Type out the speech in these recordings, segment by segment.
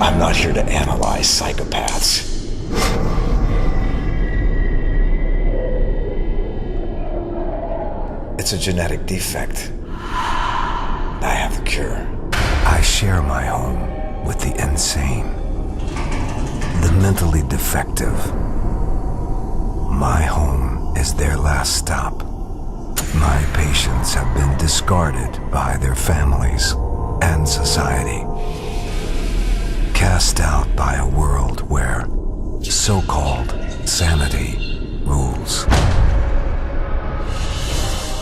I'm not here to analyze psychopaths. It's a genetic defect. I have the cure. I share my home with the insane, the mentally defective. My home is their last stop. My patients have been discarded by their families and society, cast out by a world where so-called sanity rules.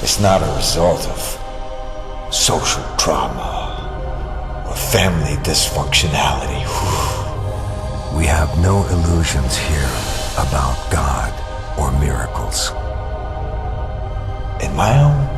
It's not a result of social trauma or family dysfunctionality. We have no illusions here about God or miracles. In my home,